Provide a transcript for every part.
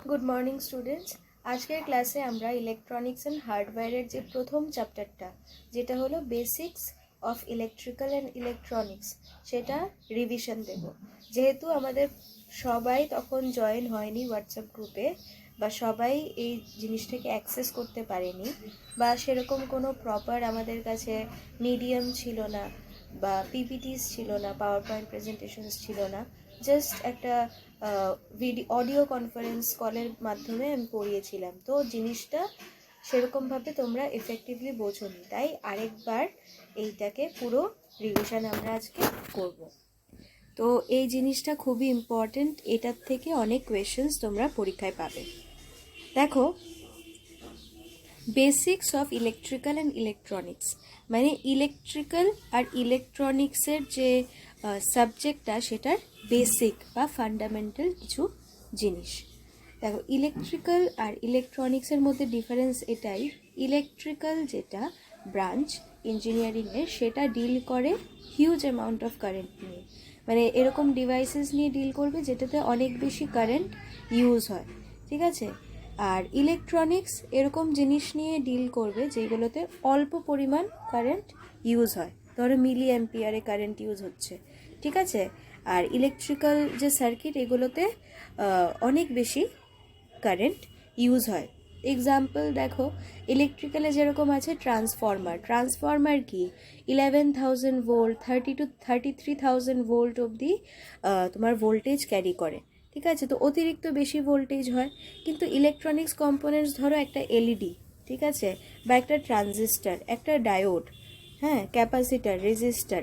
Good morning students. আজকের ক্লাসে আমরা ইলেকট্রনিক্স অ্যান্ড হার্ডওয়্যারের যে প্রথম চ্যাপ্টারটা, যেটা হলো basics of electrical and electronics, সেটা রিভিশন দেব। যেহেতু আমাদের সবাই তখন জয়েন হয়নি হোয়াটসঅ্যাপ গ্রুপে, বা সবাই এই জিনিসটাকে অ্যাক্সেস করতে পারেনি, বা সেরকম কোনো প্রপার আমাদের কাছে মিডিয়াম ছিল না, বা পিপিটিস ছিল না, পাওয়ার পয়েন্ট প্রেজেন্টেশনস ছিল না, জাস্ট একটা অডিও কনফারেন্স কলের মাধ্যমে আমি পড়িয়েছিলাম। তো জিনিসটা সেরকমভাবে তোমরা এফেক্টিভলি বোঝোনি, তাই আরেকবার এইটাকে পুরো রিভিশন আমরা আজকে করব। তো এই জিনিসটা খুবই ইম্পর্টেন্ট, এটার থেকে অনেক কোয়েশ্চেন্স তোমরা পরীক্ষায় পাবে। দেখো, basics of electrical and electronics মানে ইলেকট্রিক্যাল আর ইলেকট্রনিক্সের যে সাবজেক্টটা, সেটার বেসিক বা ফান্ডামেন্টাল কিছু জিনিস। দেখো, ইলেকট্রিক্যাল আর ইলেকট্রনিক্সের মধ্যে ডিফারেন্স এটাই, ইলেকট্রিক্যাল যেটা ব্রাঞ্চ ইঞ্জিনিয়ারিংয়ের, সেটা ডিল করে হিউজ অ্যামাউন্ট অফ কারেন্ট নিয়ে, মানে এরকম ডিভাইসেস নিয়ে ডিল করবে যেটাতে অনেক বেশি কারেন্ট ইউজ হয়, ঠিক আছে। আর ইলেকট্রনিক্স এরকম জিনিস নিয়ে ডিল করবে যেগুলোতে অল্প পরিমাণ কারেন্ট ইউজ হয়, ধরো মিলি অ্যাম্পিয়ারে কারেন্ট ইউজ হচ্ছে, ঠিক আছে। আর ইলেকট্রিক্যাল যে সার্কিট, এগুলোতে অনেক বেশি কারেন্ট ইউজ হয়। এক্সাম্পল দেখো, ইলেকট্রিক্যালে যেরকম আছে ট্রান্সফরমার কি 11,000 ভোল্ট 33,000 ভোল্ট অবধি তোমার ভোল্টেজ ক্যারি করে, ঠিক আছে। তো অতিরিক্ত বেশি ভোল্টেজ হয়। কিন্তু ইলেকট্রনিক্স কম্পোনেন্টস, ধরো একটা এলইডি, ঠিক আছে, বা একটা ট্রানজিস্টার, একটা ডায়োড, হ্যাঁ, ক্যাপাসিটার, রেজিস্টার,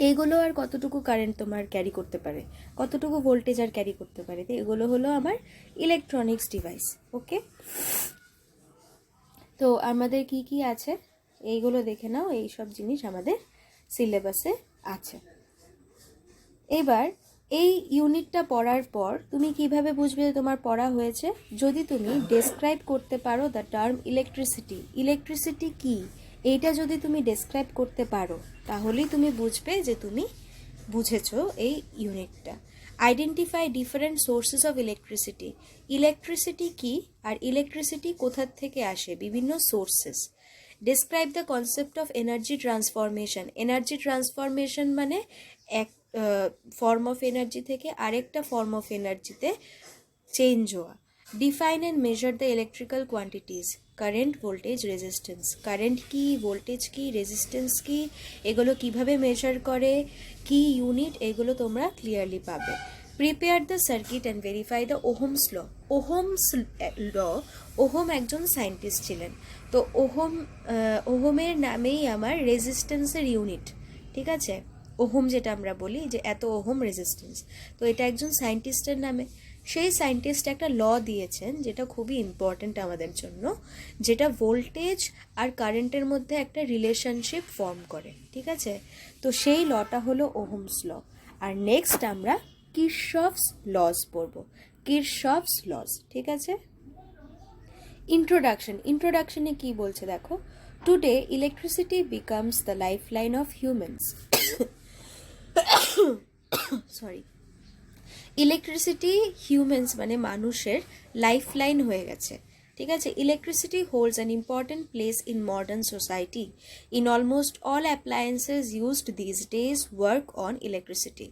এইগুলো আর কতটুকু কারেন্ট তোমার ক্যারি করতে পারে, কতটুকু ভোল্টেজ আর ক্যারি করতে পারে, তো এগুলো হলো আমার ইলেকট্রনিক্স ডিভাইস। ওকে, তো আমাদের কি কি আছে এইগুলো দেখে নাও, এই সব জিনিস আমাদের সিলেবাসে আছে। এবার এই ইউনিটটা পড়ার পর তুমি কিভাবে বুঝবে তোমার পড়া হয়েছে? যদি তুমি ডেসক্রাইব করতে পারো দ্য টার্ম ইলেকট্রিসিটি, ইলেকট্রিসিটি কি, এইটা যদি তুমি ডেসক্রাইব করতে পারো, তাহলেই তুমি বুঝবে যে তুমি বুঝেছো এই ইউনিটটা। Identify different sources of electricity, electricity কি আর ইলেকট্রিসিটি কোথা থেকে আসে, বিভিন্ন sources. Describe the concept of energy transformation, energy transformation মানে এক ফর্ম অফ এনার্জি থেকে আরেকটা ফর্ম অফ এনার্জিতে চেঞ্জ হওয়া। Define and measure the electrical quantities, current, voltage, resistance. Current কি, ভোল্টেজ কি, রেজিস্ট্যান্স কি, এগুলো কিভাবে মেজার করে, কি ইউনিট, এগুলো তোমরা ক্লিয়ারলি পাবে। Prepare the circuit and verify the Ohm's law, Ohm's law, Ohm একজন সায়েন্টিস্ট ছিলেন। তো ওহমের নামেই আমার রেজিস্ট্যান্সের ইউনিট, ঠিক আছে। ওহম যেটা আমরা বলি যে এত ওহম রেজিস্ট্যান্স, তো এটা একজন সায়েন্টিস্টের নামে। সেই সায়েন্টিস্ট একটা ল দিয়েছেন যেটা খুবই ইম্পর্ট্যান্ট আমাদের জন্য, যেটা ভোল্টেজ আর কারেন্টের মধ্যে একটা রিলেশনশিপ ফর্ম করে, ঠিক আছে। তো সেই লটা হলো ওহমস ল। আর নেক্সট আমরা কিরশফস লস পড়ব, কিরশফস লস, ঠিক আছে। ইন্ট্রোডাকশনে কি বলছে দেখো, today electricity becomes the life line of humans, sorry, electricity humans মানে মানুষের লাইফ লাইন হয়ে গেছে, ঠিক আছে। Electricity holds an important place in modern society, in almost all appliances used this days work on electricity.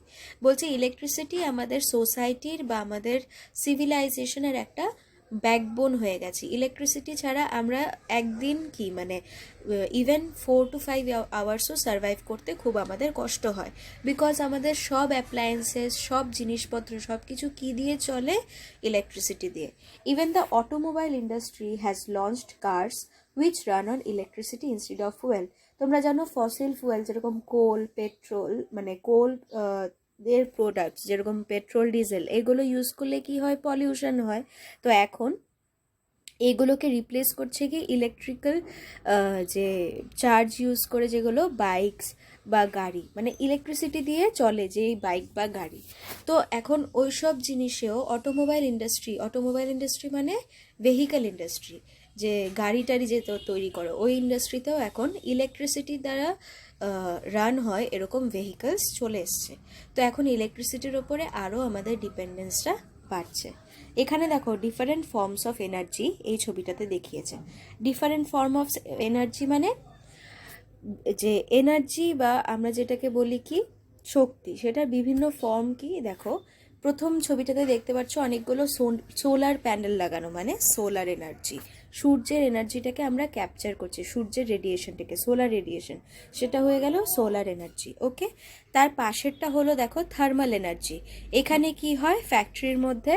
বলছে electricity আমাদের সোসাইটির বা আমাদের সিভিলাইজেশনের একটা ব্যাকবোন হয়ে গেছে। ইলেকট্রিসিটি ছাড়া আমরা একদিন কি মানে ইভেন 4 to 5 আওয়ার্সও সার্ভাইভ করতে খুব আমাদের কষ্ট হয়, বিকজ আমাদের সব অ্যাপ্লায়েন্সেস, সব জিনিসপত্র, সব কিছু কী দিয়ে চলে, ইলেকট্রিসিটি দিয়ে। Even the automobile industry has launched cars which run on electricity instead of fuel. তোমরা জানো ফসিল ফুয়েল যেরকম কোল, পেট্রোল, মানে কোল এর প্রোডাক্টস যেরকম পেট্রোল, ডিজেল, এগুলো ইউজ করলে কি হয়, পলিউশন হয়। তো এখন এগুলোকে রিপ্লেস করছে কি ইলেকট্রিক্যাল যে চার্জ ইউজ করে, যেগুলো বাইকস বা গাড়ি, মানে ইলেকট্রিসিটি দিয়ে চলে যেই বাইক বা গাড়ি। তো এখন ওই সব জিনিসেও অটোমোবাইল ইন্ডাস্ট্রি মানে ভেহিক্যাল ইন্ডাস্ট্রি, যে গাড়ি টাড়ি যে তৈরি করে, ওই ইন্ডাস্ট্রিতেও এখন ইলেকট্রিসিটি দ্বারা রান হয় এরকম ভেহিকলস চলে এসছে। তো এখন ইলেকট্রিসিটির ওপরে আরও আমাদের ডিপেন্ডেন্সটা বাড়ছে। এখানে দেখো ডিফারেন্ট ফর্মস অফ এনার্জি এই ছবিটাতে দেখিয়েছে। ডিফারেন্ট ফর্ম অফ এনার্জি মানে যে এনার্জি বা আমরা যেটাকে বলি কি শক্তি, সেটার বিভিন্ন ফর্ম কি দেখো। প্রথম ছবিটাতে দেখতে পাচ্ছ অনেকগুলো সোলার প্যানেল লাগানো, মানে সোলার এনার্জি, সূর্যের এনার্জিটাকে আমরা ক্যাপচার করছি, সূর্যের রেডিয়েশনটাকে, সোলার রেডিয়েশন, সেটা হয়ে গেল সোলার এনার্জি। ওকে, তার পাশেরটা হলো দেখো থার্মাল এনার্জি। এখানে কি হয়, ফ্যাক্টরির মধ্যে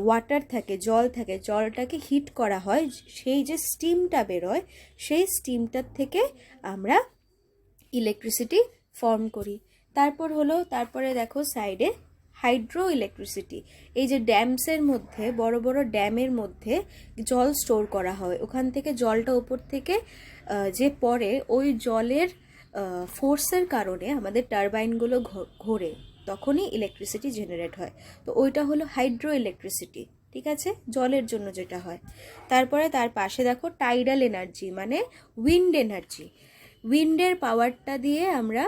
ওয়াটার থাকে, জল থাকে, জলটাকে হিট করা হয়, সেই যে স্টিমটা বেরোয় সেই স্টিমটার থেকে আমরা ইলেকট্রিসিটি ফর্ম করি। তারপরে দেখো সাইডে হাইড্রো ইলেকট্রিসিটি। এই যে ড্যামসের মধ্যে, বড় বড় ড্যামের মধ্যে জল স্টোর করা হয়, ওখান থেকে জলটা উপর থেকে যে পড়ে, ওই জলের ফোর্সের কারণে আমাদের টারবাইনগুলো ঘোরে, তখনই ইলেকট্রিসিটি জেনারেট হয়। তো ওইটা হলো হাইড্রো ইলেকট্রিসিটি, ঠিক আছে, জলের জন্য যেটা হয়। তারপরে তার পাশে দেখো টাইডাল এনার্জি, মানে উইন্ড এনার্জি। উইন্ডের পাওয়ারটা দিয়ে আমরা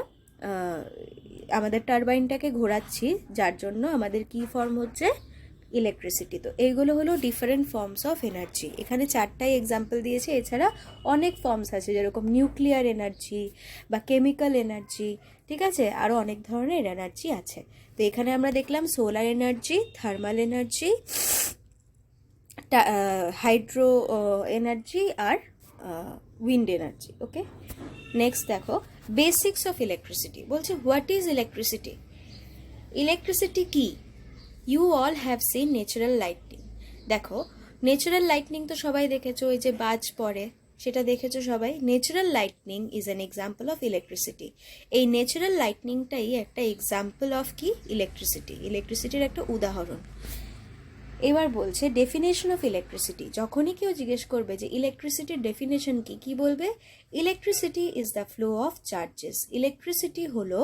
আমাদের টারবাইনটাকে ঘোরাচ্ছি, যার জন্য আমাদের কি ফর্ম হচ্ছে, ইলেকট্রিসিটি। তো এইগুলো হলো ডিফারেন্ট ফর্মস অফ এনার্জি। এখানে 4টাই এক্সাম্পল দিয়েছে, এছাড়া অনেক ফর্মস আছে, যেরকম নিউক্লিয়ার এনার্জি বা কেমিক্যাল এনার্জি, ঠিক আছে, আরও অনেক ধরনের এনার্জি আছে। তো এখানে আমরা দেখলাম solar energy, thermal energy, hydro energy আর উইন্ড এনার্জি। ওকে, নেক্সট দেখো বেসিক্স অফ ইলেকট্রিসিটি। বলছে হোয়াট ইজ ইলেকট্রিসিটি। ইলেকট্রিসিটি কি? You all have seen natural lightning. দেখো ন্যাচারাল লাইটনিং তো সবাই দেখেছো, ওই যে বাজ পড়ে, সেটা দেখেছো সবাই। Natural lightning is an example of electricity. এই ন্যাচারাল লাইটনিংটাই একটা এক্সাম্পল অফ কি, ইলেকট্রিসিটি, ইলেকট্রিসিটির একটা উদাহরণ। এবার বলছে ডেফিনেশন অফ ইলেকট্রিসিটি। যখনই কেউ জিজ্ঞেস করবে যে ইলেকট্রিসিটির ডেফিনেশন কি, কি বলবে? Electricity is the flow of charges. Electricity হলো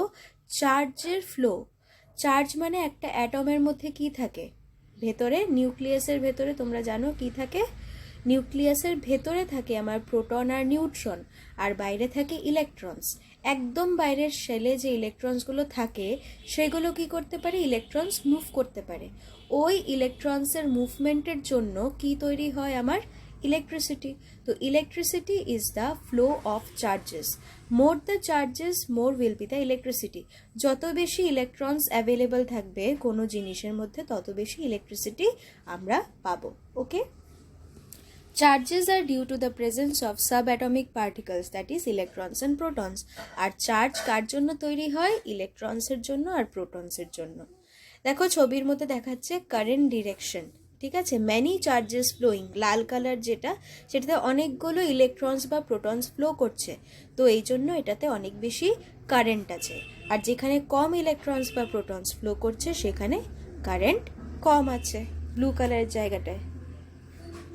চার্জের ফ্লো। চার্জ মানে একটা অ্যাটমের মধ্যে কি থাকে, ভেতরে, নিউক্লিয়াসের ভেতরে তোমরা জানো কি থাকে, নিউক্লিয়াসের ভেতরে থাকে আমার প্রোটন আর নিউট্রন, আর বাইরে থাকে ইলেকট্রনস। একদম বাইরের শেলে যে ইলেকট্রনসগুলো থাকে সেগুলো কি করতে পারে, ইলেকট্রনস মুভ করতে পারে। ওই ইলেকট্রনসের মুভমেন্টের জন্য কি তৈরি হয়, আমার ইলেকট্রিসিটি। তো electricity is the flow of charges. More the charges more will be the electricity. যত বেশি ইলেকট্রনস অ্যাভেলেবল থাকবে কোনো জিনিসের মধ্যে, তত বেশি ইলেকট্রিসিটি আমরা পাবো। ওকে, charges are due to the presence of subatomic particles, that is electrons and protons. আর চার্জ কার জন্য তৈরি হয়, ইলেকট্রনসের জন্য আর প্রোটনসের জন্য। দেখো ছবির মধ্যে দেখাচ্ছে কারেন্ট ডিরেকশন, ঠিক আছে, ম্যানি চার্জেস ফ্লোয়িং, লাল কালার যেটা, সেটাতে অনেকগুলো ইলেকট্রনস বা প্রোটনস ফ্লো করছে, তো এই জন্য এটাতে অনেক বেশি কারেন্ট আছে। আর যেখানে কম ইলেকট্রনস বা প্রোটনস ফ্লো করছে সেখানে কারেন্ট কম আছে, ব্লু কালারের জায়গাটায়।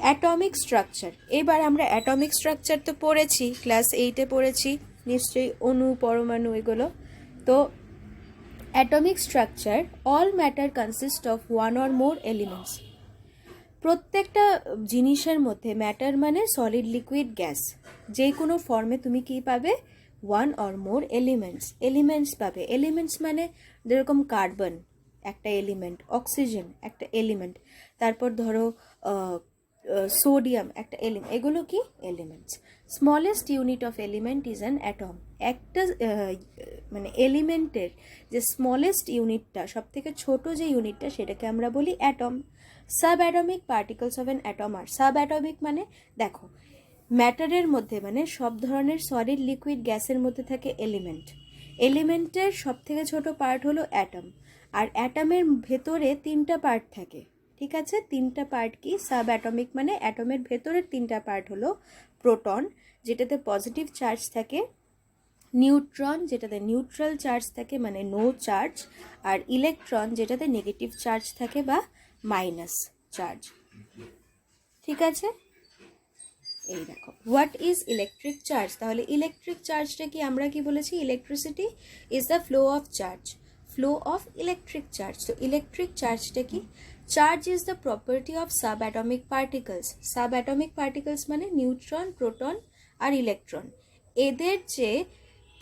Atomic structure. এবার আমরা অ্যাটমিক স্ট্রাকচার তো পড়েছি, ক্লাস 8-এ পড়েছি নিশ্চয়ই, অণু, পরমাণু, এগুলো। তো atomic structure, all matter consist of one or more elements. প্রত্যেকটা জিনিসের মধ্যে, ম্যাটার মানে সলিড, লিকুইড, গ্যাস, যে কোনো ফর্মে তুমি কি পাবে, ওয়ান অর মোর এলিমেন্টস পাবে। এলিমেন্টস মানে যেরকম কার্বন একটা এলিমেন্ট, অক্সিজেন একটা এলিমেন্ট, তারপর ধরো সোডিয়াম একটা এলিমেন্ট, এগুলো কি elements. Smallest unit of element is an atom. একটা মানে এলিমেন্টের যে স্মলেস্ট ইউনিটটা, সব থেকে ছোটো যে ইউনিটটা, সেটাকে আমরা বলি atom. Sub atomic particles of an atom আর, সাব অ্যাটমিক মানে দেখো ম্যাটারের মধ্যে, মানে সব ধরনের সলিড, লিকুইড, গ্যাসের মধ্যে থাকে এলিমেন্ট। এলিমেন্টের সব থেকে ছোটো পার্ট হলো অ্যাটম, আর অ্যাটমের ভেতরে 3টা পার্ট থাকে, ঠিক আছে। 3টা পার্ট কি, সাব অ্যাটমিক মানে অ্যাটমের ভেতরের 3টা পার্ট হলো প্রোটন, যেটাতে পজিটিভ চার্জ থাকে, নিউট্রন যেটাতে নিউট্রাল চার্জ থাকে মানে নো চার্জ, আর ইলেকট্রন যেটাতে নেগেটিভ চার্জ থাকে বা মাইনাস চার্জ, ঠিক আছে। এই দেখো হোয়াট ইজ ইলেকট্রিক চার্জ। তাহলে ইলেকট্রিক চার্জটা কি, আমরা কি বলেছি, electricity is the flow of charge, flow of electric charge. তো ইলেকট্রিক চার্জটা কি, charge is the property of sub atomic particles. Sub atomic particles মানে নিউট্রন, প্রোটন আর ইলেকট্রন, এদের যে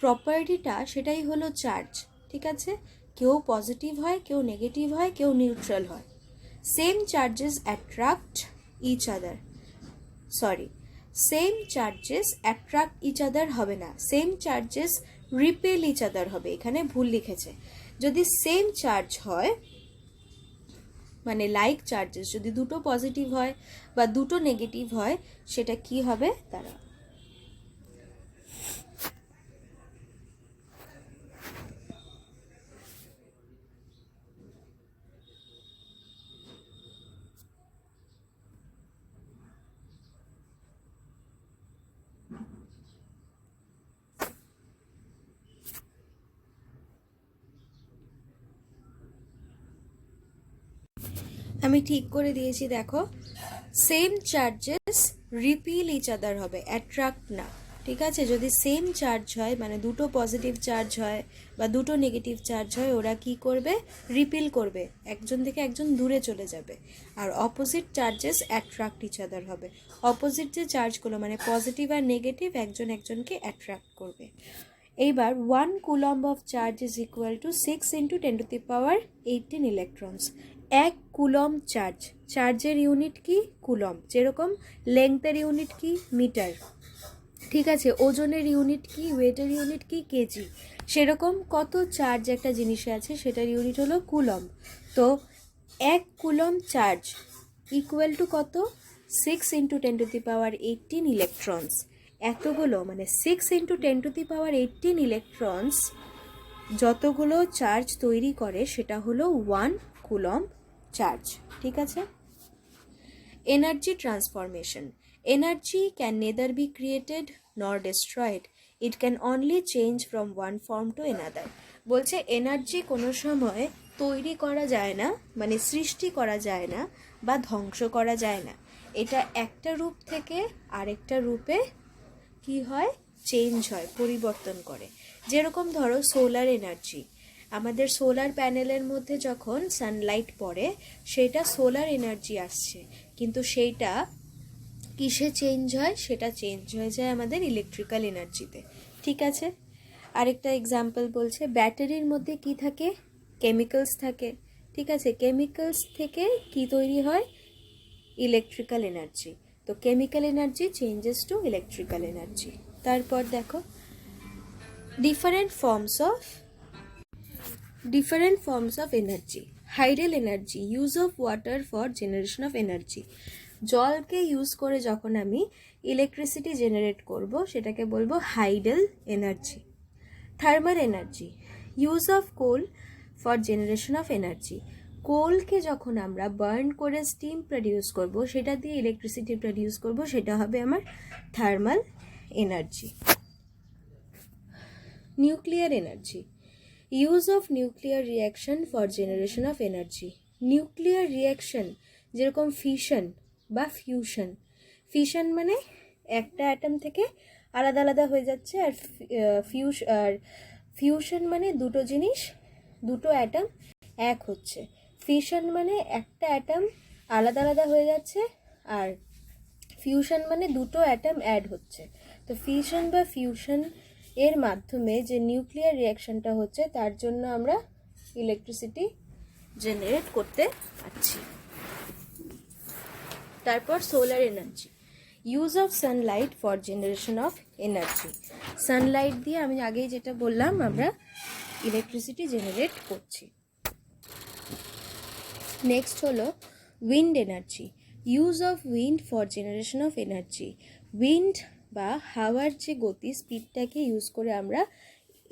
প্রপার্টিটা সেটাই হলো চার্জ, ঠিক আছে। কেউ পজিটিভ হয়, কেউ নেগেটিভ হয়, কেউ নিউট্রাল হয়। Same charges attract each other, sorry, same charges attract each other হবে না, same charges repel each other হবে, এখানে ভুল লিখেছে। যদি সেম চার্জ হয় মানে লাইক চার্জেস যদি দুটো পজিটিভ হয় বা দুটো নেগেটিভ হয়, সেটা কি হবে তারা। আমি ঠিক করে দিয়েছি, দেখো, same charges repel each other হবে, অ্যাট্রাক্ট না, ঠিক আছে। যদি সেম চার্জ হয় মানে দুটো পজিটিভ চার্জ হয় বা দুটো নেগেটিভ চার্জ হয়, ওরা কি করবে, রিপিল করবে, একজন থেকে একজন দূরে চলে যাবে। আর opposite charges attract each other হবে, অপোজিট যে চার্জগুলো মানে পজিটিভ আর নেগেটিভ একজন একজনকে অ্যাট্রাক্ট করবে। এইবার 1 coulomb of charge is equal to 6 × 10⁻18 electrons. 1 coulomb charge, চার্জের ইউনিট কি কুলম্ব, যেরকম লেংথের ইউনিট কি মিটার, ঠিক আছে, ওজনের ইউনিট কি, ওয়েটের ইউনিট কি কেজি, সেরকম কত চার্জ একটা জিনিসে আছে সেটার ইউনিট হলো কুলম্ব। তো 1 কুলম্ব চার্জ ইকুয়াল টু কত, 6 × 10⁻18 ইলেকট্রনস। এতগুলো মানে 6 × 10⁻18 ইলেকট্রনস যতগুলো চার্জ তৈরি করে সেটা হলো 1 কুলম্ব চার্জ, ঠিক আছে। Energy transformation, energy can neither be created nor destroyed, it can only change from one form to another. বলছে এনার্জি কোনো সময় তৈরি করা যায় না মানে সৃষ্টি করা যায় না বা ধ্বংস করা যায় না, এটা একটা রূপ থেকে আরেকটা রূপে কি হয়, চেঞ্জ হয়, পরিবর্তন করে। যেরকম ধরো সোলার এনার্জি, আমাদের সোলার প্যানেলের মধ্যে যখন সানলাইট পড়ে সেটা সোলার এনার্জি আসছে, কিন্তু সেইটা কিসে চেঞ্জ হয়, সেটা চেঞ্জ হয়ে যায় আমাদের ইলেকট্রিক্যাল এনার্জিতে, ঠিক আছে। আরেকটা এক্সাম্পল বলছে ব্যাটারির মধ্যে কি থাকে, কেমিক্যালস থাকে, ঠিক আছে, কেমিক্যালস থেকে কি তৈরি হয়, ইলেকট্রিক্যাল এনার্জি। তো chemical energy changes to electrical energy. তারপর দেখো different forms of energy. Hydel energy, use of water for generation of energy. জলকে ইউজ করে যখন আমি ইলেকট্রিসিটি জেনারেট করব সেটাকে বলবো hydel energy. Thermal energy, use of coal for generation of energy. কোলকে যখন আমরা বার্ন করে স্টিম প্রডিউস করব, সেটা দিয়ে ইলেকট্রিসিটি প্রডিউস করব, সেটা হবে আমার thermal energy. Nuclear energy, use of nuclear reaction for generation of energy. Nuclear reaction যেরকম ফিশন বা ফিউশন, ফিশন মানে একটা অ্যাটম থেকে আলাদা আলাদা হয়ে যাচ্ছে, আর ফিউশন মানে দুটো জিনিস, দুটো অ্যাটম এক হচ্ছে। ফিশন মানে একটা অ্যাটম আলাদা আলাদা হয়ে যাচ্ছে, আর ফিউশন মানে দুটো অ্যাটম অ্যাড হচ্ছে। তো ফিশন বা ফিউশন এর মাধ্যমে যে নিউক্লিয়ার রিয়াকশনটা হচ্ছে তার জন্য আমরা ইলেকট্রিসিটি জেনারেট করতে পারছি। তারপর solar energy, use of Sunlight for generation of energy. Sunlight দিয়ে আমি আগেই যেটা বললাম আমরা ইলেকট্রিসিটি জেনারেট করছি। নেক্সট হলো wind energy, use of wind for generation of energy. Wind বা হাওয়ার যে গতি স্পিডটাকে ইউজ করে আমরা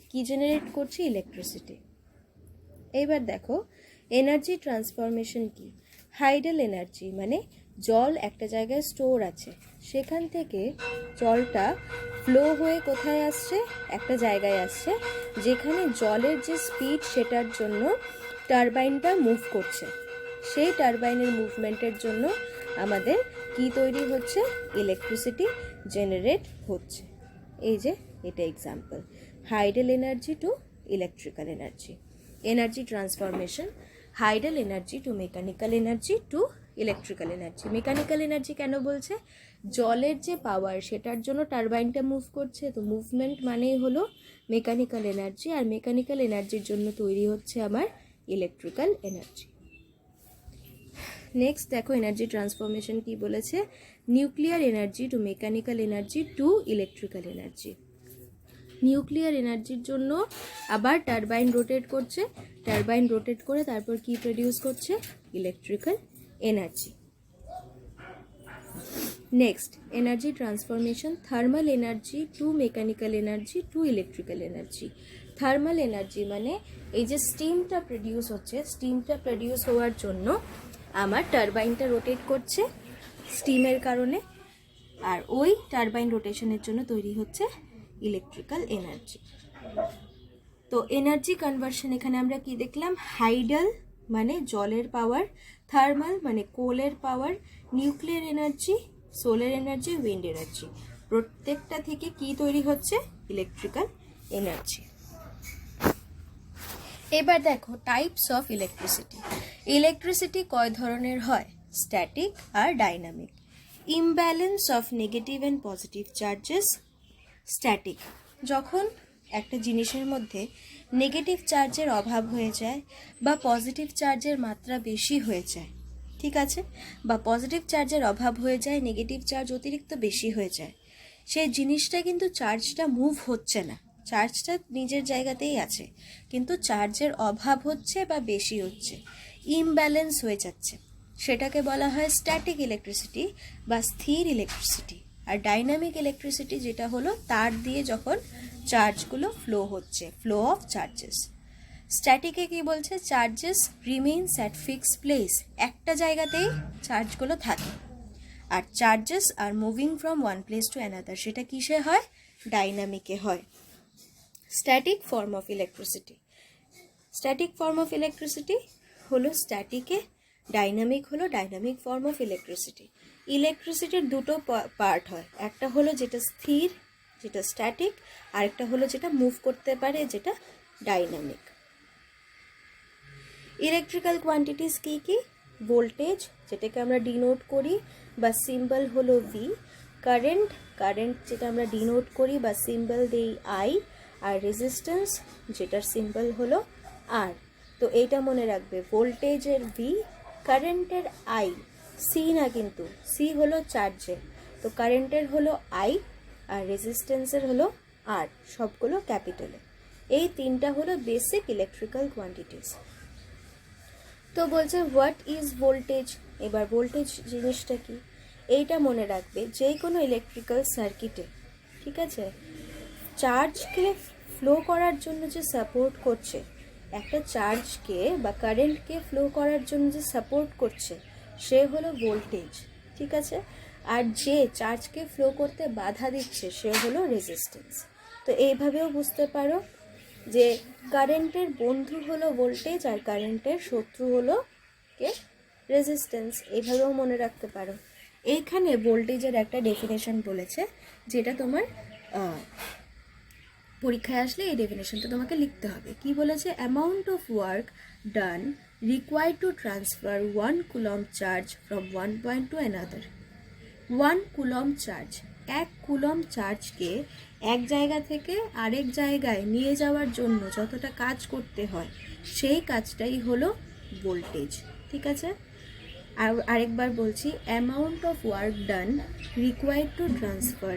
কি জেনারেট করছি, ইলেকট্রিসিটি। এইবার দেখো এনার্জি ট্রান্সফরমেশন কি, হাইডেল এনার্জি মানে জল একটা জায়গায় স্টোর আছে, সেখান থেকে জলটা ফ্লো হয়ে কোথায় আসছে, একটা জায়গায় আসছে যেখানে জলের যে স্পিড সেটার জন্য টারবাইনটা মুভ করছে, সেই টারবাইনের মুভমেন্টের জন্য আমাদের কি তৈরি হচ্ছে, ইলেকট্রিসিটি জেনারেট হচ্ছে। এই যে এটা example, hydel energy to electrical energy. Energy transformation, hydel energy to mechanical energy to electrical energy. Mechanical energy কেন বলছে, জলের যে পাওয়ার সেটার জন্য টারবাইনটা মুভ করছে, তো মুভমেন্ট মানেই হলো মেকানিক্যাল এনার্জি, আর মেকানিক্যাল এনার্জির জন্য তৈরি হচ্ছে আমার ইলেকট্রিক্যাল এনার্জি। নেক্সট দেখো এনার্জি ট্রান্সফরমেশন কি বলেছে, nuclear energy to mechanical energy to electrical energy. Nuclear এনার্জির জন্য আবার টারবাইন রোটেট করছে, টারবাইন রোটেট করে তারপর কি প্রডিউস করছে, electrical energy. Next energy transformation thermal energy to mechanical energy to electrical energy. Thermal energy মানে এই যে স্টিমটা প্রডিউস হচ্ছে, স্টিমটা প্রডিউস হওয়ার জন্য আমার টারবাইনটা রোটেট করছে স্টিমের কারণে, আর ওই টারবাইন রোটেশনের জন্য তৈরি হচ্ছে ইলেকট্রিক্যাল এনার্জি। তো এনার্জি কনভার্সন এখানে আমরা কি দেখলাম, হাইডাল মানে জলের পাওয়ার, থার্মাল মানে কোলের power, nuclear energy, solar energy, wind energy, প্রত্যেকটা থেকে কি তৈরি হচ্ছে, ইলেকট্রিক্যাল এনার্জি। এবার দেখো টাইপস অফ ইলেকট্রিসিটি। ইলেকট্রিসিটি কয় ধরনের হয়, স্ট্যাটিক আর dynamic. Imbalance of negative and positive charges, static. যখন একটা জিনিসের মধ্যে নেগেটিভ চার্জের অভাব হয়ে যায় বা পজিটিভ চার্জের মাত্রা বেশি হয়ে যায়, ঠিক আছে, বা পজিটিভ চার্জের অভাব হয়ে যায়, নেগেটিভ চার্জ অতিরিক্ত বেশি হয়ে যায়, সেই জিনিসটা কিন্তু চার্জটা মুভ হচ্ছে না, চার্জটা নিজের জায়গাতেই আছে, কিন্তু চার্জের অভাব হচ্ছে বা বেশি হচ্ছে, ইমব্যালেন্স হয়ে যাচ্ছে, সেটাকে বলা হয় স্ট্যাটিক ইলেকট্রিসিটি বা স্থির ইলেকট্রিসিটি। আর ডাইনামিক ইলেকট্রিসিটি যেটা হলো তার দিয়ে যখন চার্জগুলো ফ্লো হচ্ছে, ফ্লো অফ চার্জেস। স্ট্যাটিকে কি বলছে, charges remains at fixed place, একটা জায়গাতেই চার্জগুলো থাকে। আর চার্জেস আর moving from one place to another, সেটা কিসে হয়, ডাইনামিকে হয়। Static form of electricity, static form of electricity হলো স্ট্যাটিকে, ডাইনামিক হলো ডাইনামিক ফর্ম অফ ইলেকট্রিসিটি। ইলেকট্রিসিটির দুটো পার্ট হয়, একটা হলো যেটা স্থির, যেটা স্ট্যাটিক, আর একটা হলো যেটা মুভ করতে পারে, যেটা ডাইনামিক। ইলেকট্রিক্যাল কোয়ান্টিটিস কি কি, ভোল্টেজ যেটাকে আমরা ডিনোট করি বা সিম্বল হলো ভি, কারেন্ট, কারেন্ট যেটা আমরা ডিনোট করি বা সিম্বল দেই আই, আর রেজিস্ট্যান্স যেটার সিম্বল হলো আর। তো এইটা মনে রাখবে, ভোল্টেজের ভি, কারেন্টের আই, সি না কিন্তু, সি হলো চার্জের, তো কারেন্টের হলো আই আর রেজিস্ট্যান্সের হলো আর, সবগুলো ক্যাপিটালে। এই তিনটা হলো বেসিক ইলেকট্রিক্যাল কোয়ান্টিটিস। তো বলছে হোয়াট ইজ ভোল্টেজ, এবার ভোল্টেজ জিনিসটা কি, এইটা মনে রাখবে, যে কোনো ইলেকট্রিক্যাল সার্কিটে, ঠিক আছে, চার্জকে ফ্লো করার জন্য যে সাপোর্ট করছে, একটা চার্জকে বা কারেন্টকে ফ্লো করার জন্য যে সাপোর্ট করছে সে হলো ভোল্টেজ, ঠিক আছে, আর যে চার্জকে ফ্লো করতে বাধা দিচ্ছে সে হলো রেজিস্ট্যান্স। তো এইভাবেও বুঝতে পারো যে কারেন্টের বন্ধু হলো ভোল্টেজ আর কারেন্টের শত্রু হলো কে, রেজিস্ট্যান্স, এইভাবেও মনে রাখতে পারো। এইখানে ভোল্টেজের একটা ডেফিনেশন বলেছে, যেটা তোমার পরীক্ষায় আসলে এই ডেফিনেশনটা তোমাকে লিখতে হবে। কি বলেছে, amount of work done required to transfer 1 coulomb charge from one point to another. 1 coulomb charge, 1 coulomb চার্জকে এক জায়গা থেকে আরেক জায়গায় নিয়ে যাওয়ার জন্য যতটা কাজ করতে হয় সেই কাজটাই হলো ভোল্টেজ, ঠিক আছে। আরেকবার বলছি, amount of work done required to transfer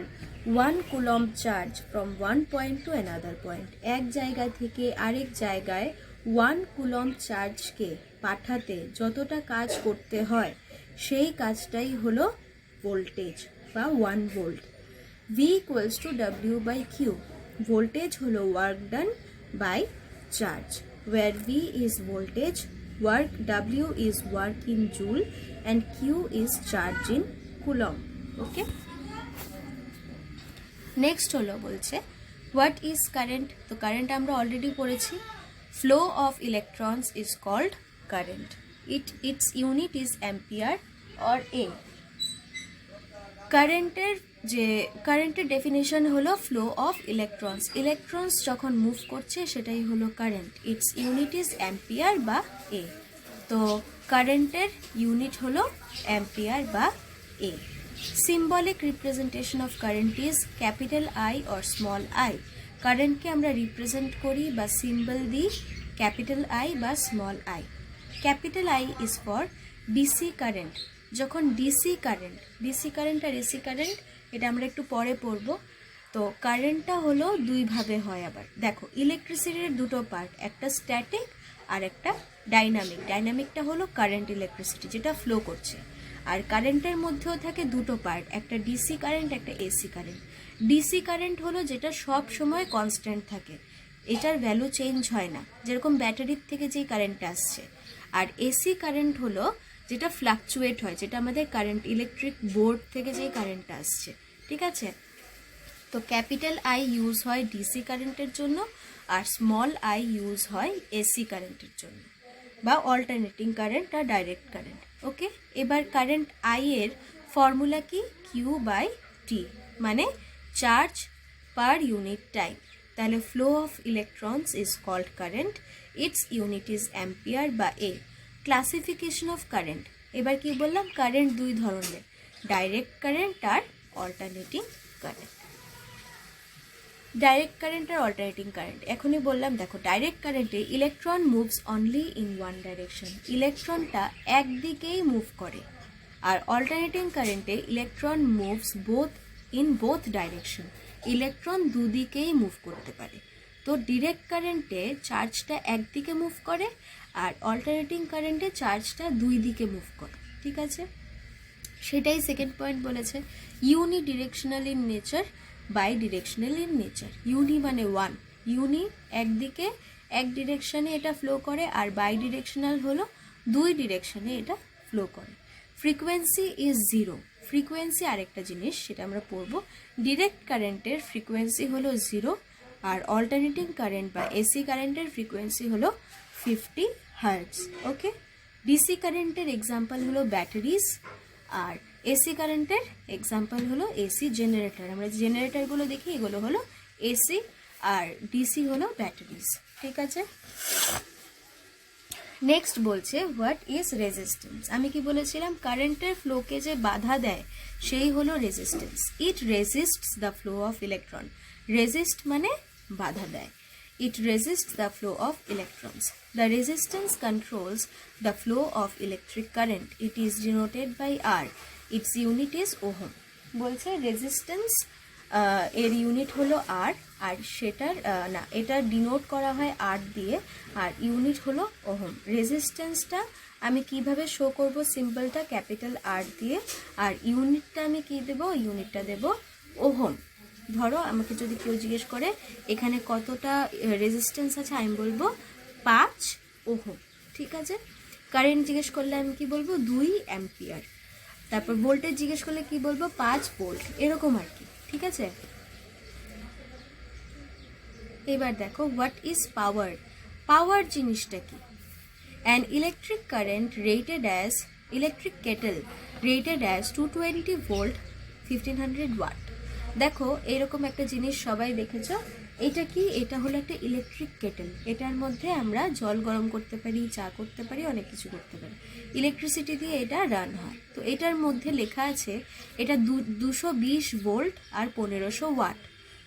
1 coulomb charge from one point to another point, এক জায়গা থেকে আরেক জায়গায় 1 কুলম্ব চার্জকে পাঠাতে যতটা কাজ করতে হয় সেই কাজটাই হলো ভোল্টেজ বা 1 volt. V equals to W by Q, voltage হলো work done by charge, where V is voltage, work, W is work in joule and Q is charge in coulomb. Okay, next হলো বলছে what is current. তো current আমরা already পড়েছি, flow of electrons is called current, its unit is ampere or A. কারেন্টের definition হলো flow of electrons, electrons যখন move করছে সেটাই হলো current, its unit is ampere বা এ। তো কারেন্টের ইউনিট হলো অ্যাম্পিয়ার বা A. Symbolic representation of current is capital I or small I. কারেন্টকে আমরা রিপ্রেজেন্ট করি বা সিম্বল দিই ক্যাপিটাল আই বা small I. Capital I is for DC current, যখন ডিসি কারেন্ট আর এসি কারেন্ট এটা আমরা একটু পরে পড়ব। তো কারেন্টটা হলো দুইভাবে হয়। আবার দেখো ইলেকট্রিসিটির দুটো পার্ট, একটা স্ট্যাটিক আর একটা ডাইনামিক। ডাইনামিকটা হলো কারেন্ট ইলেকট্রিসিটি যেটা ফ্লো করছে, আর কারেন্টের মধ্যেও থাকে দুটো পার্ট, একটা ডিসি কারেন্ট একটা এসি কারেন্ট। ডিসি কারেন্ট হলো যেটা সব সময় কনস্ট্যান্ট থাকে, এটার ভ্যালু চেঞ্জ হয় না, যেরকম ব্যাটারির থেকে যেই কারেন্টটা আসছে। আর এসি কারেন্ট হলো যেটা ফ্লাকচুয়েট হয়, যেটা আমাদের কারেন্ট ইলেকট্রিক বোর্ড থেকে যেই কারেন্টটা আসছে, ঠিক আছে। তো ক্যাপিটাল আই ইউজ হয় ডিসি কারেন্টের জন্য, আর স্মল আই ইউজ হয় এসি কারেন্টের জন্য, বা অল্টারনেটিং কারেন্ট আর ডাইরেক্ট কারেন্ট। ওকে, এবার কারেন্ট আই এর ফর্মুলা কি? কিউ বাই টি, মানে চার্জ পার ইউনিট টাইম। তাহলে flow of electrons is called current, its unit is ampere বা এ। ক্লাসিফিকেশন অফ কারেন্ট, এবার কি বললাম? কারেন্ট দুই ধরনের, ডাইরেক্ট কারেন্ট আর অল্টারনেটিং কারেন্ট। ডাইরেক্ট কারেন্ট আর অল্টারনেটিং কারেন্ট এখনই বললাম। দেখো ডাইরেক্ট কারেন্টে electron moves only in one direction, ইলেকট্রনটা একদিকেই মুভ করে। আর অল্টারনেটিং কারেন্টে electron moves both direction, electron দুদিকেই মুভ করতে পারে। তো ডিরেক্ট কারেন্টে চার্জটা একদিকে মুভ করে, আর অল্টারনেটিং কারেন্টে চার্জটা দুই দিকে মুভ করে, ঠিক আছে। সেটাই সেকেন্ড পয়েন্ট বলেছে, unidirectional in nature, bidirectional in nature. Uni মানে ওয়ান, ইউনি একদিকে এক ডিরেকশনে এটা ফ্লো করে, আর বাই ডিরেকশনাল হলো দুই ডিরেকশনে এটা ফ্লো করে। ফ্রিকোয়েন্সি ইজ জিরো, ফ্রিকোয়েন্সি আরেকটা জিনিস, সেটা আমরা পড়বো। ডিরেক্ট কারেন্টের ফ্রিকোয়েন্সি হলো জিরো, আর অল্টারনেটিং কারেন্ট বা এসি কারেন্টের ফ্রিকোয়েন্সি হলো 50 হার্টজ। ওকে, ডিসি কারেন্টের এক্সাম্পল হলো ব্যাটারিজ, আর এসি কারেন্টের এক্সাম্পল হলো এসি জেনারেটর। আমরা জেনারেটরগুলো দেখি, এগুলো হলো এসি, আর ডিসি হলো ব্যাটারিজ, ঠিক আছে। নেক্সট বলছে হোয়াট ইজ রেজিস্ট্যান্স। আমি কি বলেছিলাম? কারেন্টের ফ্লোকে যে বাধা দেয় সেই হলো resistance. It resists the flow of electron, resist মানে বাধা দেয়। It resists the flow of electrons. The resistance controls the flow of electric current. It is denoted by R. Its unit is ohm. বলছে resistance এর unit হলো আর, আর সেটার না, এটা denote করা হয় আর দিয়ে, আর ইউনিট হলো ওহম। রেজিস্ট্যান্সটা আমি কিভাবে শো করব? সিম্বলটা ক্যাপিটাল আর দিয়ে, আর ইউনিটটা আমি কি দেব? ইউনিটটা দেব ওহম। ধরো আমাকে যদি কেউ জিজ্ঞেস করে এখানে কতটা রেজিস্ট্যান্স আছে, আমি বলবো 5 ওহম, ঠিক আছে। কারেন্ট জিজ্ঞেস করলে আমি কি বলবো? 2 অ্যাম্পিয়ার। তারপর ভোল্টেজ জিজ্ঞেস করলে কি বলবো? 5 ভোল্ট, এরকম আর কি, ঠিক আছে। এবার দেখো হোয়াট ইজ পাওয়ার। পাওয়ার জিনিসটা কি? An electric current rated as, electric kettle rated as 220 volt 1500 watt. দেখো এরকম একটা জিনিস সবাই দেখেছো, এটা কি? এটা হলো একটা ইলেকট্রিক কেটেল, এটার মধ্যে আমরা জল গরম করতে পারি, চা করতে পারি, অনেক কিছু করতে পারি, ইলেকট্রিসিটি দিয়ে এটা রান হয়। তো এটার মধ্যে লেখা আছে এটা 220 ভোল্ট আর 1500 ওয়াট।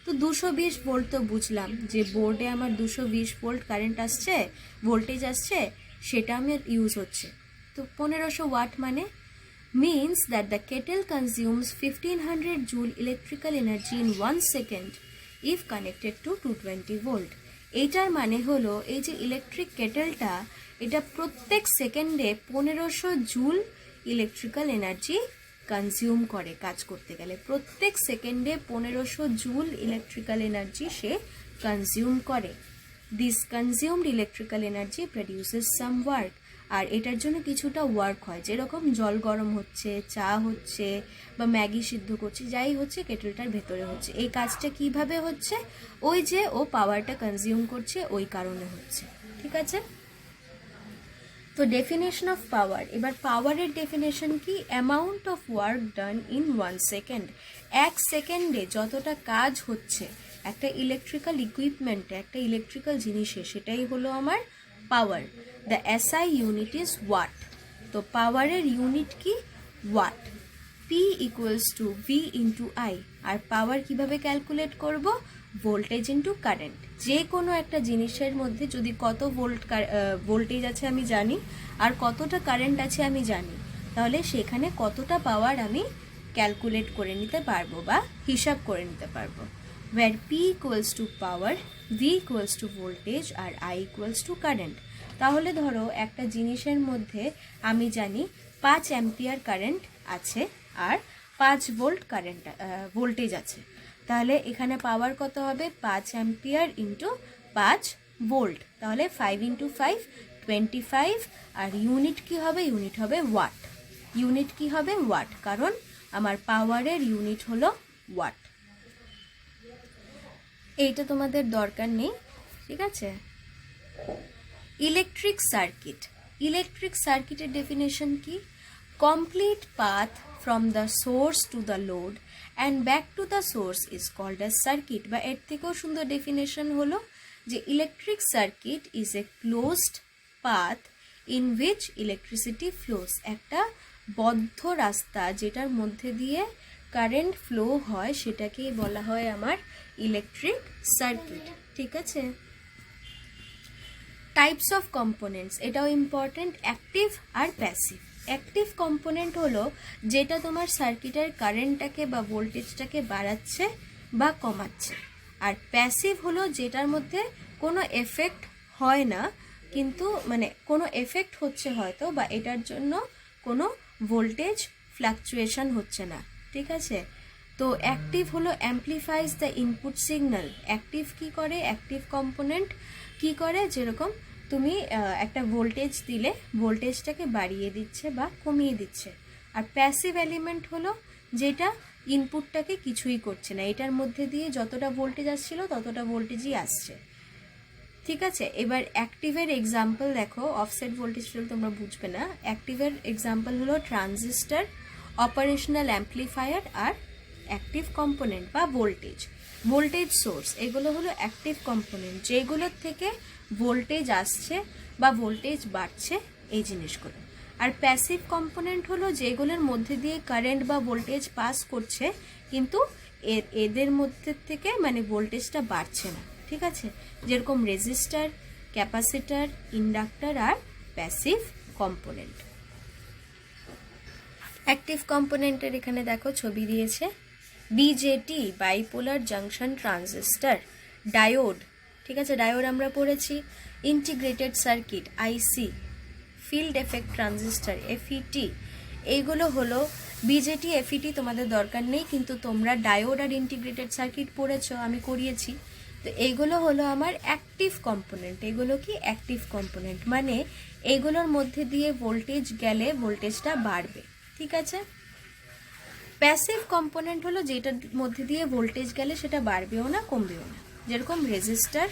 তো 220 ভোল্ট তো বুঝলাম যে বোর্ডে আমার 220 ভোল্ট কারেন্ট আসছে, ভোল্টেজ আসছে, সেটা আমার ইউজ হচ্ছে। তো 1500 ওয়াট মানে means that the kettle consumes 1500 joule electrical energy in 1 second if connected to 220 volt. এইটার মানে হলো এই যে ইলেকট্রিক কেটেলটা, এটা প্রত্যেক সেকেন্ডে 1500 জুল ইলেকট্রিক্যাল এনার্জি কনজিউম করে কাজ করতে গেলে। প্রত্যেক সেকেন্ডে 1500 জুল ইলেকট্রিক্যাল এনার্জি সে কনজিউম করে। This consumed electrical energy produces some work, আর এটার জন্য কিছুটা ওয়ার্ক হয়, যেরকম জল গরম হচ্ছে, চা হচ্ছে, বা ম্যাগি সিদ্ধ করছে, যাই হচ্ছে কেটেলটার ভেতরে হচ্ছে। এই কাজটা কিভাবে হচ্ছে? ওই যে ও পাওয়ারটা কনজিউম করছে, ওই কারণে হচ্ছে, ঠিক আছে। তো ডেফিনেশন অফ পাওয়ার, এবার পাওয়ারের ডেফিনেশন কি? Amount of work done in 1 second, এক সেকেন্ডে যতটা কাজ হচ্ছে একটা ইলেকট্রিক্যাল ইকুইপমেন্টে, একটা ইলেকট্রিক্যাল জিনিসে, সেটাই হলো আমার power. The SI unit is watt. তো পাওয়ারের ইউনিট কি? Watt. P equals to V into I. আর পাওয়ার কিভাবে ক্যালকুলেট করব? Voltage into current. যে কোনো একটা জিনিসের মধ্যে যদি কত ভোল্টেজ আছে আমি জানি আর কতটা কারেন্ট আছে আমি জানি, তাহলে সেখানে কতটা পাওয়ার আমি ক্যালকুলেট করে নিতে পারবো বা হিসাব করে নিতে পারবো। where P equals to power, V equals to voltage R I equals to current। তাহলে ধরো একটা জিনিসের মধ্যে আমি জানি 5 অ্যাম্পিয়ার কারেন্ট আছে আর 5 ভোল্ট ভোল্টেজ আছে, তাহলে এখানে পাওয়ার কত হবে 5 অ্যাম্পিয়ার ইন্টু 5 ভোল্ট, তাহলে 5 ইন্টু 5 25। আর ইউনিট কি হবে? ইউনিট হবে ওয়াট। ইউনিট কি হবে? ওয়াট, কারণ আমার পাওয়ারের ইউনিট হলো ওয়াট। এইটা তোমাদের দরকার নেই, ঠিক আছে। Electric circuit. ইলেকট্রিক সার্কিটের ডেফিনেশন কি? Complete path from the source to the load and back to the source is called as circuit. বা এর থেকেও সুন্দর ডেফিনেশন হলো যে electric circuit is a closed path in which electricity flows. একটা বদ্ধ রাস্তা যেটার মধ্যে দিয়ে কারেন্ট ফ্লো হয় সেটাকেই বলা হয় আমার ইলেকট্রিক সার্কিট, ঠিক আছে। টাইপস অফ কম্পোনেন্টস, এটাও ইম্পর্টেন্ট, অ্যাক্টিভ আর প্যাসিভ। অ্যাক্টিভ কম্পোনেন্ট হলো যেটা তোমার সার্কিটের কারেন্টটাকে বা ভোল্টেজটাকে বাড়াচ্ছে বা কমাচ্ছে, আর প্যাসিভ হলো যেটার মধ্যে কোনো এফেক্ট হয় না, কিন্তু মানে কোনো এফেক্ট হচ্ছে হয়তো, বা এটার জন্য কোনো ভোল্টেজ ফ্লাকচুয়েশন হচ্ছে না, ঠিক আছে। তো অ্যাক্টিভ হলো অ্যাম্প্লিফাইজ দ্য ইনপুট সিগন্যাল। অ্যাক্টিভ কি করে? অ্যাক্টিভ কম্পোনেন্ট কি করে? যেরকম তুমি একটা ভোল্টেজ দিলে ভোল্টেজটাকে বাড়িয়ে দিচ্ছে বা কমিয়ে দিচ্ছে। আর প্যাসিভ এলিমেন্ট হলো যেটা ইনপুটটাকে কিছুই করছে না, এটার মধ্যে দিয়ে যতটা ভোল্টেজ আসছিল ততটা ভোল্টেজই আসছে, ঠিক আছে। এবার অ্যাক্টিভের এক্সাম্পল দেখো, অফসেট ভোল্টেজ তোমরা বুঝবে না। অ্যাক্টিভের এক্সাম্পল হলো ট্রানজিস্টর, অপারেশনাল অ্যাম্প্লিফায়ার আর অ্যাক্টিভ কম্পোনেন্ট বা ভোল্টেজ সোর্স, এগুলো হলো অ্যাক্টিভ কম্পোনেন্ট, যেগুলোর থেকে ভোল্টেজ আসছে বা ভোল্টেজ বাড়ছে এই জিনিসগুলো। আর প্যাসিভ কম্পোনেন্ট হলো যেগুলোর মধ্যে দিয়ে কারেন্ট বা ভোল্টেজ পাস করছে কিন্তু এদের মধ্যে থেকে মানে ভোল্টেজটা বাড়ছে না, ঠিক আছে। যেরকম রেজিস্টার, ক্যাপাসিটার, ইন্ডাক্টর আর প্যাসিভ কম্পোনেন্ট। অ্যাক্টিভ কম্পোনেন্টের এখানে দেখো ছবি দিয়েছে, BJD bipolar junction transistor, diode, ঠিক আছে, ডায়োড আমরা পড়েছি, ইন্টিগ্রেটেড সার্কিট আইসি, ফিল্ড এফেক্ট ট্রানজিস্টর এফইটি। এইগুলো হলো বিজেটি এফইটি তোমাদের দরকার নেই, কিন্তু তোমরা ডায়োড আর ইন্টিগ্রেটেড সার্কিট পড়েছো, আমি করিয়েছি। তো এইগুলো হলো আমার অ্যাক্টিভ কম্পোনেন্ট। এগুলো কি? অ্যাক্টিভ কম্পোনেন্ট, মানে এইগুলোর মধ্যে দিয়ে ভোল্টেজ গেলে ভোল্টেজটা বাড়বে, ঠিক আছে। প্যাসিভ কম্পোনেন্ট হলো যেটার মধ্যে দিয়ে ভোল্টেজ গেলে সেটা বাড়বেও না কমবেও না। যেরকম রেজিস্টার,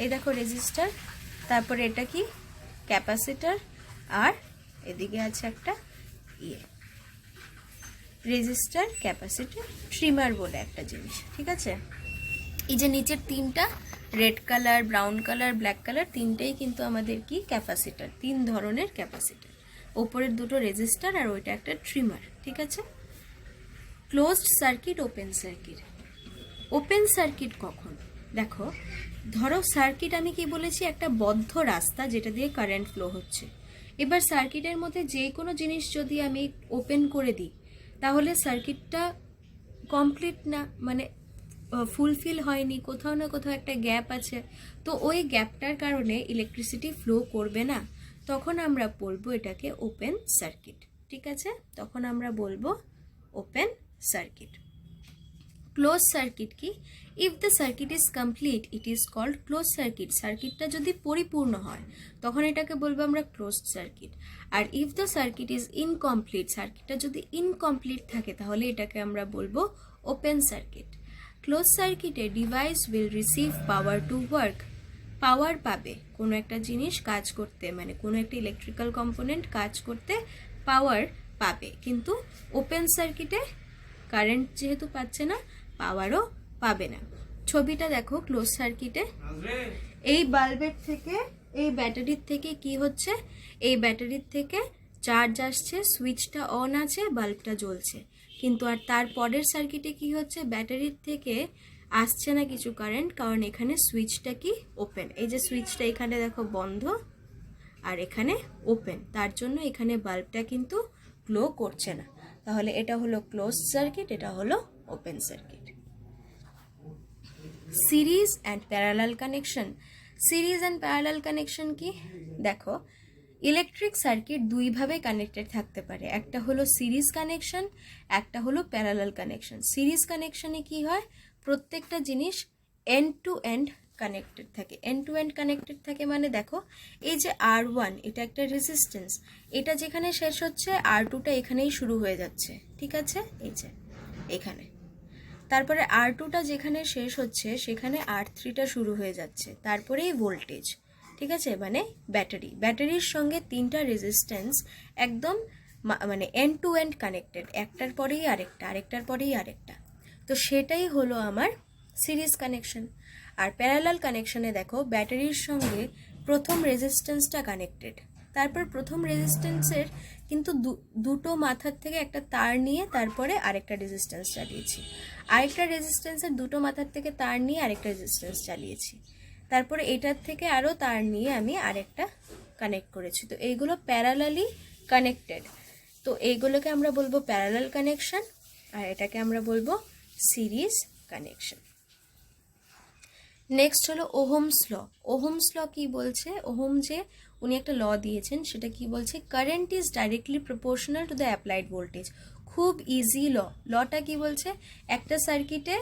এই দেখো রেজিস্টার, তারপরে এটা কি? ক্যাপাসিটার, আর এদিকে আছে একটা রেজিস্টার ক্যাপাসিটার ট্রিমার বলে একটা জিনিস, ঠিক আছে। এই যে নিচের তিনটা red colour, brown colour, black colour, তিনটেই কিন্তু আমাদের কি? ক্যাপাসিটার, তিন ধরনের ক্যাপাসিটার। ওপরের দুটো রেজিস্টার আর ওইটা একটা ট্রিমার, ঠিক আছে। Closed circuit, open circuit. Open circuit কখন? দেখো, ধরো সার্কিট আমি কি বলেছি? একটা বদ্ধ রাস্তা যেটা দিয়ে কারেন্ট ফ্লো হচ্ছে। এবার সার্কিটের মধ্যে যে কোনো জিনিস যদি আমি ওপেন করে দিই তাহলে সার্কিটটা কমপ্লিট না, মানে ফুলফিল হয়নি, কোথাও না কোথাও একটা গ্যাপ আছে। তো ওই গ্যাপটার কারণে ইলেকট্রিসিটি ফ্লো করবে না, তখন আমরা বলবো এটাকে ওপেন সার্কিট, ঠিক আছে। তখন আমরা বলবো ওপেন সার্কিট। ক্লোজ সার্কিট কি? If the circuit is complete it is called close circuit. সার্কিটটা যদি পরিপূর্ণ হয় তখন এটাকে বলবো আমরা ক্লোজড সার্কিট। আর if the circuit is incomplete, সার্কিটটা যদি ইনকমপ্লিট থাকে তাহলে এটাকে আমরা বলবো ওপেন সার্কিট। ক্লোজ সার্কিটে device will receive power to work. Power পাবে কোনো একটা জিনিস কাজ করতে, মানে কোনো একটা ইলেকট্রিক্যাল কম্পোনেন্ট কাজ করতে পাওয়ার পাবে, কিন্তু ওপেন সার্কিটে কারেন্ট যেহেতু পাচ্ছে না পাওয়ারও পাবে না। ছবিটা দেখো ক্লোজ সার্কিটে, এই বাল্বের থেকে এই ব্যাটারির থেকে কি হচ্ছে? এই ব্যাটারির থেকে চার্জ আসছে, সুইচটা অন আছে, বাল্বটা জ্বলছে। কিন্তু আর তার পরের সার্কিটে কি হচ্ছে? ব্যাটারির থেকে আসছে না কিছু কারেন্ট, কারণ এখানে সুইচটা কি ওপেন। এই যে সুইচটা এখানে দেখো বন্ধ আর এখানে ওপেন, তার জন্য এখানে বাল্বটা কিন্তু গ্লো করছে না। তাহলে এটা হলো ক্লোজ সার্কিট, এটা হলো open circuit. Series and parallel connection. Series and parallel connection কি? দেখো, ইলেকট্রিক সার্কিট দুইভাবে কানেক্টেড থাকতে পারে, একটা হলো সিরিজ কানেকশন, একটা হলো প্যারালাল কানেকশন। সিরিজ কানেকশনে কি হয়, প্রত্যেকটা জিনিস এন্ড টু এন্ড কানেক্টেড থাকে। এন্ড টু এন্ড কানেক্টেড থাকে মানে দেখো, এই যে R1 এটা একটা রেজিস্ট্যান্স, এটা যেখানে শেষ হচ্ছে R2টা এখানেই শুরু হয়ে যাচ্ছে, ঠিক আছে, এই যে এখানে। তারপরে R2টা যেখানে শেষ হচ্ছে সেখানে R3টা শুরু হয়ে যাচ্ছে, তারপরেই ভোল্টেজ, ঠিক আছে, মানে ব্যাটারি। ব্যাটারির সঙ্গে তিনটা রেজিস্ট্যান্স একদম মানে এন্ড টু এন্ড কানেক্টেড, একটার পরেই আরেকটা, আরেকটার পরেই আরেকটা। তো সেটাই হলো আমার সিরিজ কানেকশন। আর প্যারালাল কানেকশনে দেখো, ব্যাটারির সঙ্গে প্রথম রেজিস্ট্যান্সটা কানেক্টেড, তারপর প্রথম রেজিস্ট্যান্সের কিন্তু দুটো মাথার থেকে একটা তার নিয়ে তারপরে আরেকটা রেজিস্ট্যান্স চালিয়েছি, আরেকটা রেজিস্ট্যান্সের দুটো মাথার থেকে তার নিয়ে আরেকটা রেজিস্ট্যান্স চালিয়েছি, তারপরে এটার থেকে আরও তার নিয়ে আমি আরেকটা কানেক্ট করেছি। তো এইগুলো প্যারালালি কানেক্টেড, তো এইগুলোকে আমরা বলবো প্যারালাল কানেকশন, আর এটাকে আমরা বলবো সিরিজ কানেকশন। নেক্সট হলো ওহমস ল। ওহমস ল কি বলছে? ওহম যে উনি একটা ল দিয়েছেন, সেটা কি বলছে, current is directly proportional to the applied voltage. খুব ইজি ল। লটা কি বলছে, একটা সার্কিটে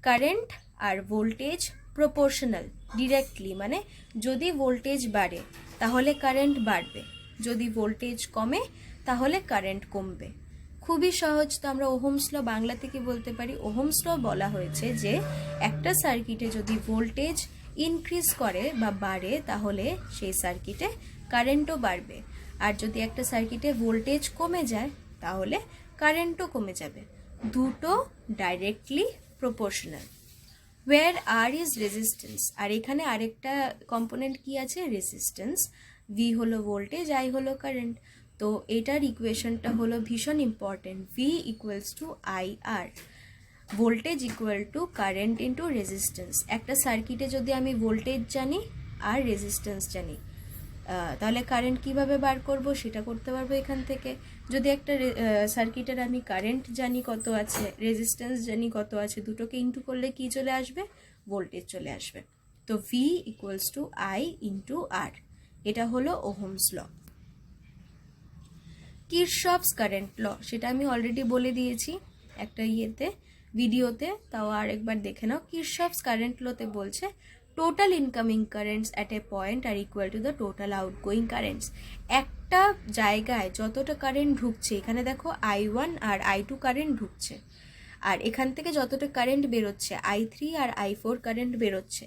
কারেন্ট আর ভোল্টেজ প্রপোর্শনাল, ডিরেক্টলি, মানে যদি ভোল্টেজ বাড়ে তাহলে কারেন্ট বাড়বে, যদি ভোল্টেজ কমে তাহলে কারেন্ট কমবে। খুবই সহজ। তো আমরা ওহমস ল বাংলা থেকে বলতে পারি, ওহমস ল বলা হয়েছে যে একটা সার্কিটে যদি ভোল্টেজ ইনক্রিজ করে বা বাড়ে তাহলে সেই সার্কিটে কারেন্টও বাড়বে, আর যদি একটা সার্কিটে ভোল্টেজ কমে যায় তাহলে কারেন্টও কমে যাবে, দুটো directly proportional. Where R is resistance, আর এখানে আরেকটা কম্পোনেন্ট কি আছে, রেজিস্ট্যান্স। ভি হলো ভোল্টেজ, আই হলো কারেন্ট। তো এটার ইকুয়েশনটা হলো ভীষণ important, V equals to I R, voltage equal to current into resistance. একটা সার্কিটে যদি আমি ভোল্টেজ জানি আর রেজিস্ট্যান্স জানি, তাহলে কারেন্ট কিভাবে বার করব সেটা করতে পারবো এখান থেকে। যদি একটা সার্কিটের আমি কারেন্ট জানি কত আছে, রেজিস্ট্যান্স জানি কত আছে, দুটোকে ইন্টু করলে কি চলে আসবে, ভোল্টেজ চলে আসবে। তো V equals to I into R, এটা হলো ওহমস ল। কিরশফস কারেন্ট ল, সেটা আমি অলরেডি বলে দিয়েছি একটা ভিডিওতে, তাও আরেকবার দেখে নাও। কিরশফস কারেন্ট লতে বলছে total incoming currents at a point are equal to the total outgoing currents. একটা জায়গায় যতটা কারেন্ট ঢুকছে, এখানে দেখো I1 আর I2 কারেন্ট ঢুকছে, আর এখান থেকে যতটা কারেন্ট বেরোচ্ছে I3 আর I4 কারেন্ট বেরোচ্ছে,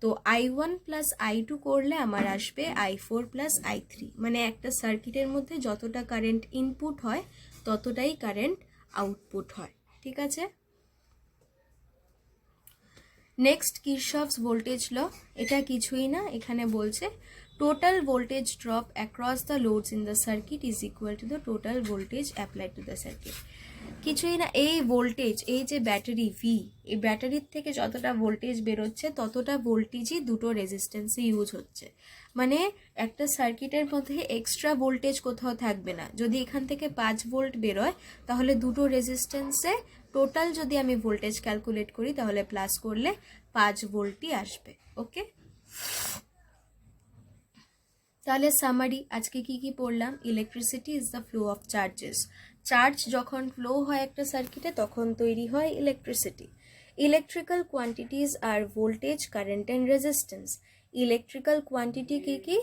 তো I1 প্লাস I2 করলে আমার আসবে I4 প্লাস I3, মানে একটা সার্কিটের মধ্যে যতটা কারেন্ট ইনপুট হয় ততটাই কারেন্ট আউটপুট হয়, ঠিক আছে। নেক্সট কিরশফস ভোল্টেজ ল, এটা কিছুই না, এখানে বলছে total voltage drop across the loads in the circuit is equal to the total voltage applied to the circuit. কিছুই না, এই ভোল্টেজ, এই যে ব্যাটারি ভি, এই ব্যাটারির থেকে যতটা ভোল্টেজ বেরোচ্ছে ততটা ভোল্টেজই দুটো রেজিস্ট্যান্সে ইউজ হচ্ছে, মানে একটা সার্কিটের মধ্যে এক্সট্রা ভোল্টেজ কোথাও থাকবে না। যদি এখান থেকে 5 ভোল্ট বেরোয় তাহলে দুটো রেজিস্ট্যান্সে টোটাল যদি আমি ভোল্টেজ ক্যালকুলেট করি তাহলে প্লাস করলে 5 ভোল্টই আসবে, ওকে। তাহলে সামারি, আজকে কি পড়লাম, electricity is the flow of charges. Charge যখন ফ্লো হয় একটা সার্কিটে তখন তৈরি হয় electricity. Electrical quantities are voltage, current and resistance. Electrical quantity কি,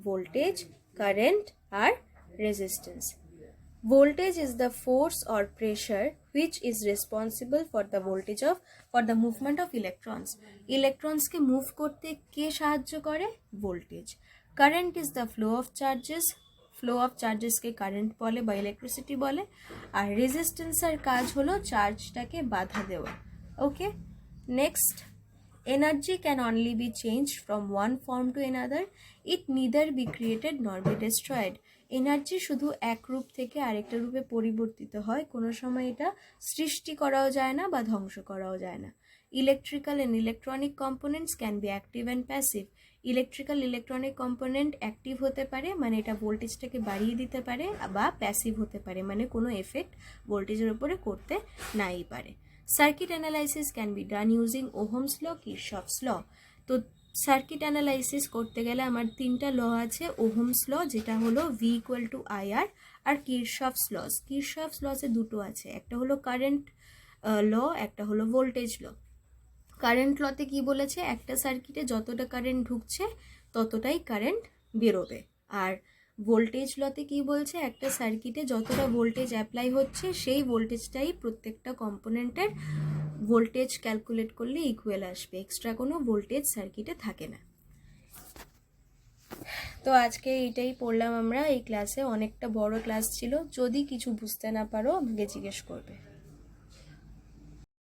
ভোল্টেজ, কারেন্ট আর resistance. Voltage is the force or pressure which is responsible for the movement of electrons. Electrons K move করতে কে সাহায্য করে, voltage. Current is the flow of charges. Flow of charges K current বলে বা electricity বলে। আর রেজিস্ট্যান্সের কাজ হলো চার্জটাকে বাধা দেওয়া, okay. Next, energy can only be changed from one form to another. It neither be created nor be destroyed. Energy শুধু এক রূপ থেকে আরেকটা রূপে পরিবর্তিত হয়, কোনো সময় এটা সৃষ্টি করাও যায় না বা ধ্বংস করাও যায় না। Electrical and electronic components can be active and passive. Electrical electronic component active হতে পারে, মানে এটা ভোল্টেজটাকে বাড়িয়ে দিতে পারে, বা প্যাসিভ হতে পারে, মানে কোনো এফেক্ট ভোল্টেজের উপরে করতে নাই পারে। Circuit analysis can be done using Ohm's law, Kirchhoff's law. তো সার্কিট অ্যানালাইসিস করতে গেলে আমার তিনটা ল আছে। ওহমস ল, যেটা হলো V ইকুয়াল টু IR, আর কিরশফস লস। কিরশফস লসে দুটো আছে, একটা হলো কারেন্ট ল, একটা হলো ভোল্টেজ ল। কারেন্ট লতে কি বলেছে, একটা সার্কিটে যতটা কারেন্ট ঢুকছে ততটাই কারেন্ট বেরোবে। আর ভোল্টেজ লতে কি বলছে, একটা সার্কিটে যতটা ভোল্টেজ অ্যাপ্লাই হচ্ছে সেই ভোল্টেজটাই প্রত্যেকটা কম্পোনেন্টের ভোল্টেজ ক্যালকুলেট করলে ইকুয়াল আসবে, এক্সট্রা কোনো ভোল্টেজ সার্কিটে থাকে না। তো আজকে এইটাই পড়লাম আমরা এই ক্লাসে, অনেকটা বড় ক্লাস ছিল। যদি কিছু বুঝতে না পারো আমাকে জিজ্ঞেস করবে।